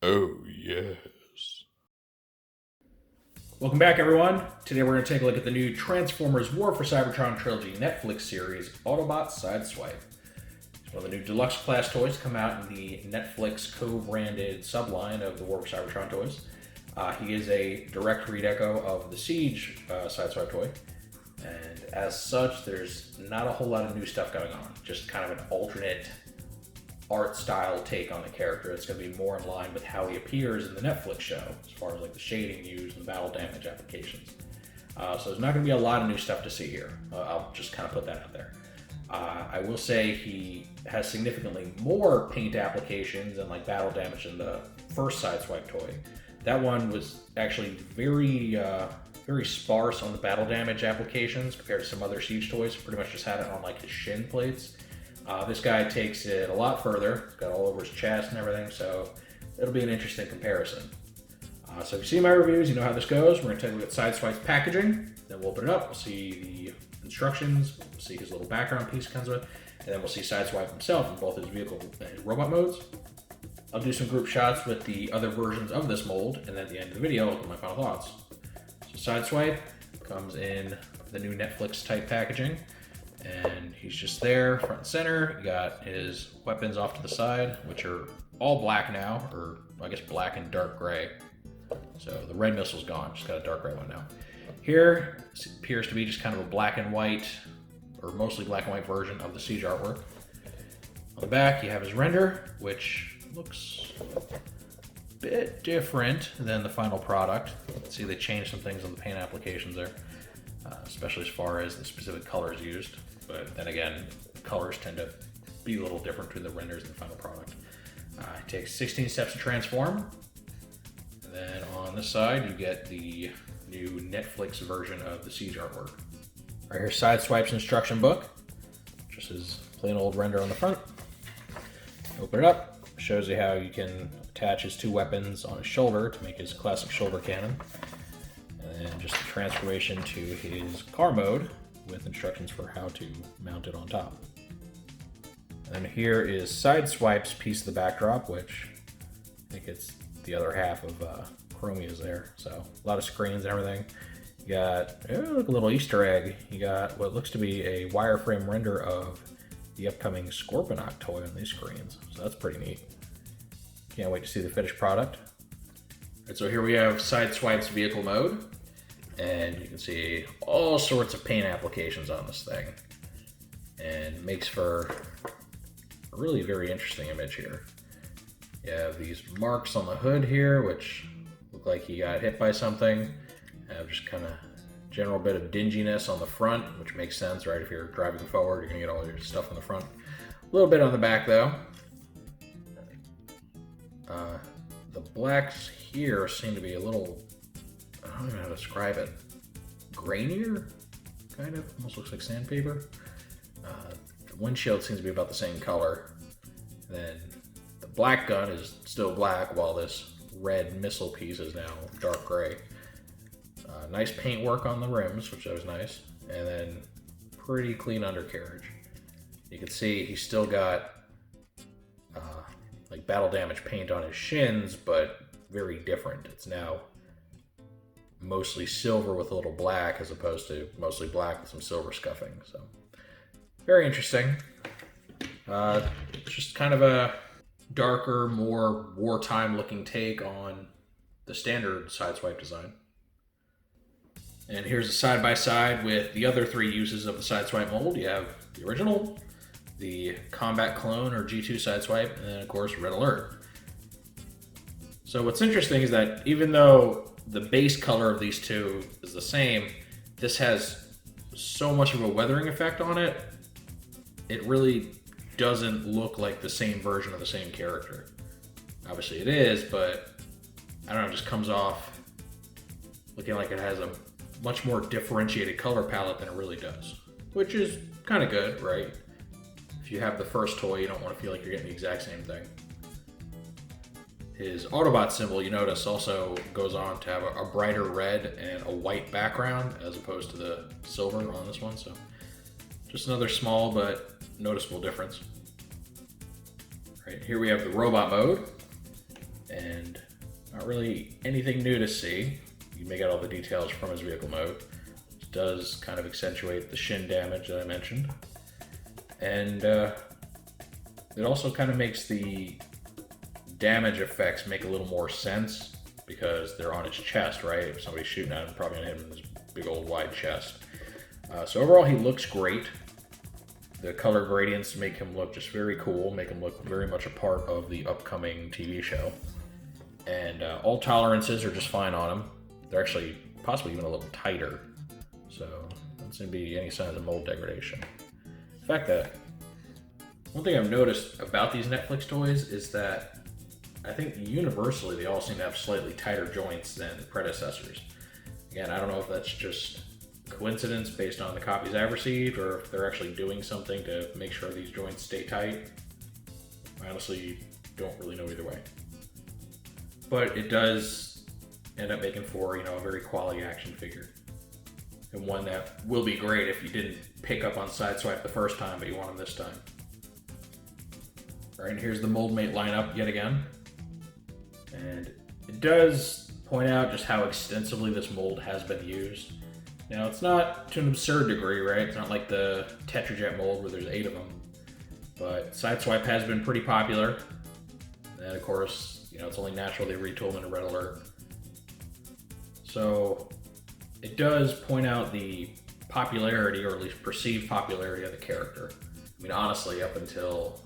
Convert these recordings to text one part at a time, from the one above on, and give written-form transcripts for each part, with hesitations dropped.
Oh, yes. Welcome back, everyone. Today we're going to take a look at the new Transformers War for Cybertron Trilogy Netflix series, Autobot Sideswipe. It's one of the new Deluxe class toys to come out in the Netflix co-branded subline of the War for Cybertron toys. He is a direct redeco of the Siege Sideswipe toy, and as such, there's not a whole lot of new stuff going on. Just kind of an alternate art style take on the character. It's going to be more in line with how he appears in the Netflix show, as far as like the shading used and the battle damage applications. So there's not going to be a lot of new stuff to see here. I'll just kind of put that out there. I will say he has significantly more paint applications and like battle damage than the first Sideswipe toy. That one was actually very sparse on the battle damage applications compared to some other Siege toys. Pretty much just had it on like his shin plates. This guy takes it a lot further. It's got all over his chest and everything, so it'll be an interesting comparison. So if you see my reviews, you know how this goes. We're going to take a look at Sideswipe's packaging, then we'll open it up, we'll see the instructions, we'll see his little background piece it comes with, and then we'll see Sideswipe himself in both his vehicle and his robot modes. I'll do some group shots with the other versions of this mold, and then at the end of the video, I'll give my final thoughts. So Sideswipe comes in the new Netflix type packaging, and he's just there, front and center. You got his weapons off to the side, which are all black now, or I guess black and dark gray. So the red missile's gone, just got a dark gray one now. Here appears to be just kind of a black and white, or mostly black and white version of the Siege artwork. On the back, you have his render, which looks a bit different than the final product. Let's see, they changed some things on the paint applications there, especially as far as the specific colors used. But then again, colors tend to be a little different between the renders and the final product. It takes 16 steps to transform. And then on this side, you get the new Netflix version of the Siege artwork. Right here's Sideswipe's instruction book. Just his plain old render on the front. Open it up. Shows you how you can attach his two weapons on his shoulder to make his classic shoulder cannon. And then just the transformation to his car mode with instructions for how to mount it on top. And here is Sideswipe's piece of the backdrop, which I think it's the other half of Chromia's there. So a lot of screens and everything. You got look, a little Easter egg. You got what looks to be a wireframe render of the upcoming Scorponok toy on these screens. So that's pretty neat. Can't wait to see the finished product. All right, so here we have Sideswipe's vehicle mode. And you can see all sorts of paint applications on this thing. And makes for a really very interesting image here. You have these marks on the hood here, which look like he got hit by something. You have just kind of general bit of dinginess on the front, which makes sense, right? If you're driving forward, you're gonna get all your stuff on the front. A little bit on the back though. The blacks here seem to be a little, I don't even know how to describe it, grainier, kind of, almost looks like sandpaper. The windshield seems to be about the same color. Then the black gun is still black, while this red missile piece is now dark gray. Nice paint work on the rims, which was nice, and then pretty clean undercarriage. You can see he's still got like battle damage paint on his shins, but very different. It's now mostly silver with a little black, as opposed to mostly black with some silver scuffing. So very interesting. Just kind of a darker, more wartime looking take on the standard Sideswipe design. And here's a side-by-side with the other three uses of the Sideswipe mold. You have the original, the Combat Clone or G2 Sideswipe, and then of course Red Alert. So what's interesting is that even though the base color of these two is the same, this has so much of a weathering effect on it, it really doesn't look like the same version of the same character. Obviously it is, but I don't know, it just comes off looking like it has a much more differentiated color palette than it really does, which is kind of good, right? If you have the first toy, you don't want to feel like you're getting the exact same thing. His Autobot symbol, you notice, also goes on to have a brighter red and a white background as opposed to the silver on this one. So just another small but noticeable difference. Right, here we have the robot mode. and not really anything new to see. You may get all the details from his vehicle mode. It does kind of accentuate the shin damage that I mentioned. And it also kind of makes the damage effects make a little more sense because they're on his chest, right? If somebody's shooting at him, probably gonna hit him in his big old wide chest. So overall, he looks great. The color gradients make him look just very cool, make him look very much a part of the upcoming TV show. And all tolerances are just fine on him. They're actually possibly even a little tighter. So there doesn't seem to be any signs of mold degradation. In fact, one thing I've noticed about these Netflix toys is that I think universally they all seem to have slightly tighter joints than the predecessors. Again, I don't know if that's just coincidence based on the copies I've received or if they're actually doing something to make sure these joints stay tight. I honestly don't really know either way. But it does end up making for, a very quality action figure. And one that will be great if you didn't pick up on Sideswipe the first time, but you want him this time. All right, and here's the mold mate lineup yet again. And it does point out just how extensively this mold has been used. Now, it's not to an absurd degree, right? It's not like the Tetrajet mold where there's 8 of them. But Sideswipe has been pretty popular. And of course, it's only natural they retooled into Red Alert. So it does point out the popularity, or at least perceived popularity of the character. I mean, honestly, up until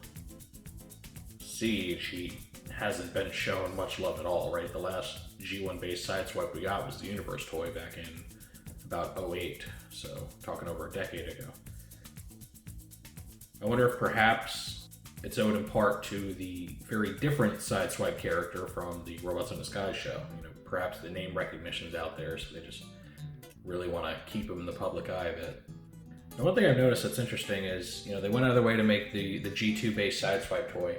Siege, he hasn't been shown much love at all, right? The last G1 based Sideswipe we got was the Universe toy back in about 08, so talking over a decade ago. I wonder if perhaps it's owed in part to the very different Sideswipe character from the Robots in Disguise show. Perhaps the name recognition's out there, so they just really want to keep him in the public eye a bit. And one thing I've noticed that's interesting is, they went out of their way to make the G2 based Sideswipe toy,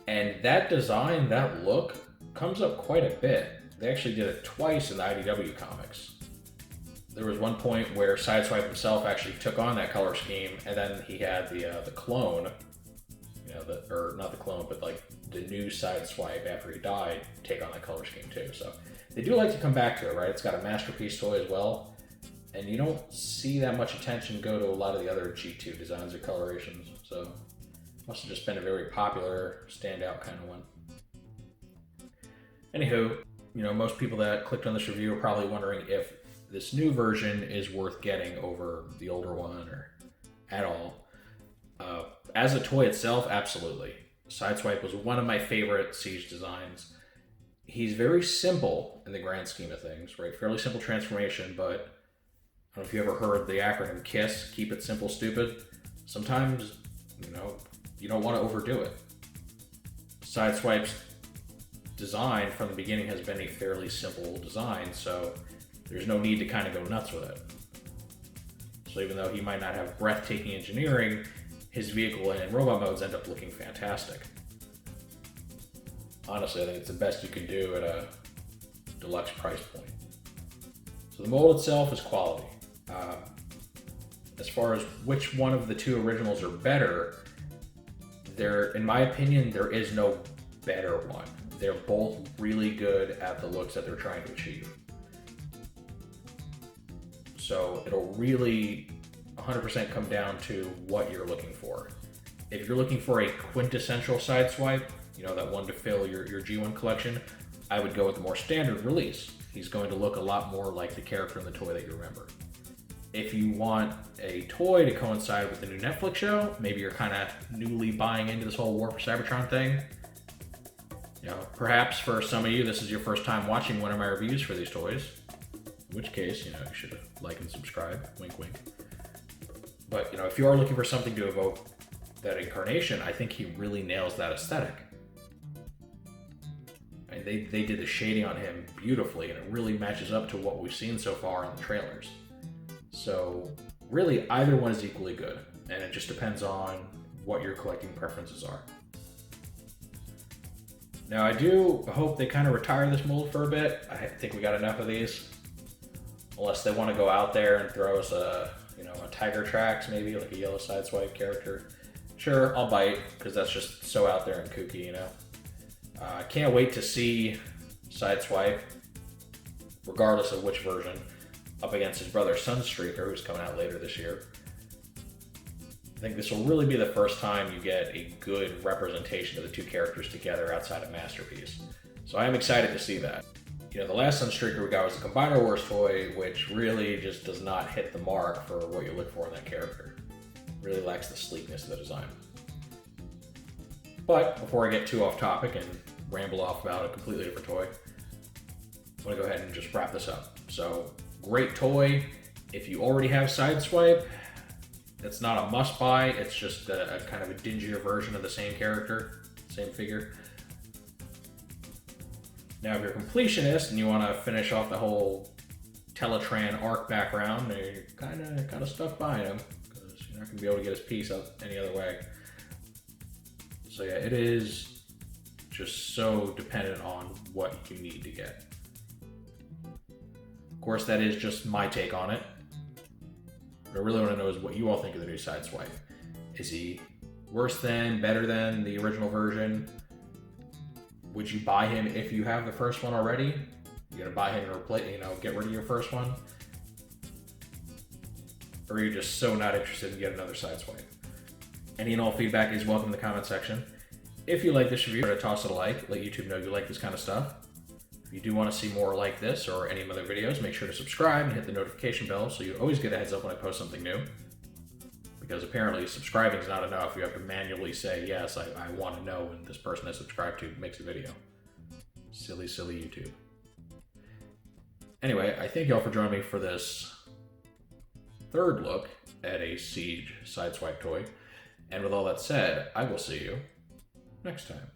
and that design, that look, comes up quite a bit. They actually did it twice in the IDW comics. There was one point where Sideswipe himself actually took on that color scheme, and then he had the clone, or not the clone, but like the new Sideswipe after he died, take on that color scheme too. So they do like to come back to it, right? It's got a masterpiece toy as well, and you don't see that much attention go to a lot of the other G2 designs or colorations. So it must have just been a very popular, standout kind of one. Anywho, most people that clicked on this review are probably wondering if this new version is worth getting over the older one or at all. As a toy itself, absolutely. Sideswipe was one of my favorite Siege designs. He's very simple in the grand scheme of things, right? Fairly simple transformation, but I don't know if you ever heard the acronym KISS, keep it simple, stupid. Sometimes, you don't want to overdo it. Sideswipe's design from the beginning has been a fairly simple design, so there's no need to kind of go nuts with it. So even though he might not have breathtaking engineering, his vehicle and robot modes end up looking fantastic. Honestly, I think it's the best you can do at a deluxe price point. So the mold itself is quality. As far as which one of the two originals are better, in my opinion, there is no better one. They're both really good at the looks that they're trying to achieve. So it'll really 100% come down to what you're looking for. If you're looking for a quintessential Sideswipe, that one to fill your G1 collection, I would go with the more standard release. He's going to look a lot more like the character in the toy that you remember. If you want a toy to coincide with the new Netflix show, maybe you're kind of newly buying into this whole War for Cybertron thing, perhaps for some of you, this is your first time watching one of my reviews for these toys. In which case, you should like and subscribe, wink wink. But, if you are looking for something to evoke that incarnation, I think he really nails that aesthetic. And they did the shading on him beautifully, and it really matches up to what we've seen so far in the trailers. So, really, either one is equally good, and it just depends on what your collecting preferences are. Now, I do hope they kind of retire this mold for a bit. I think we got enough of these. Unless they want to go out there and throw us a Tiger Tracks, maybe like a yellow Sideswipe character. Sure, I'll bite, because that's just so out there and kooky, I can't wait to see Sideswipe, regardless of which version, up against his brother Sunstreaker, who's coming out later this year. I think this will really be the first time you get a good representation of the two characters together outside of Masterpiece. So I am excited to see that. You know, the last Sunstreaker we got was a Combiner Wars toy, which really just does not hit the mark for what you look for in that character. Really lacks the sleekness of the design. But before I get too off topic and ramble off about a completely different toy, I want to go ahead and just wrap this up. So, great toy. If you already have Sideswipe, it's not a must buy, it's just a kind of a dingier version of the same character, same figure. Now, if you're a completionist and you want to finish off the whole Teletran arc background, you're kind of stuck behind him because you're not going to be able to get his piece up any other way. So yeah, it is just so dependent on what you need to get. Of course, that is just my take on it. What I really want to know is what you all think of the new Sideswipe. Is he worse than, better than the original version? Would you buy him if you have the first one already? You're gonna buy him and replace, get rid of your first one? Or are you just so not interested in getting another Sideswipe? Any and all feedback is welcome in the comment section. If you like this review, toss it a like, let YouTube know you like this kind of stuff. If you do want to see more like this or any of my other videos, make sure to subscribe and hit the notification bell so you always get a heads up when I post something new. Because apparently subscribing is not enough. You have to manually say, yes, I want to know when this person I subscribed to makes a video. Silly, silly YouTube. Anyway, I thank y'all for joining me for this third look at a Siege Sideswipe toy. And with all that said, I will see you next time.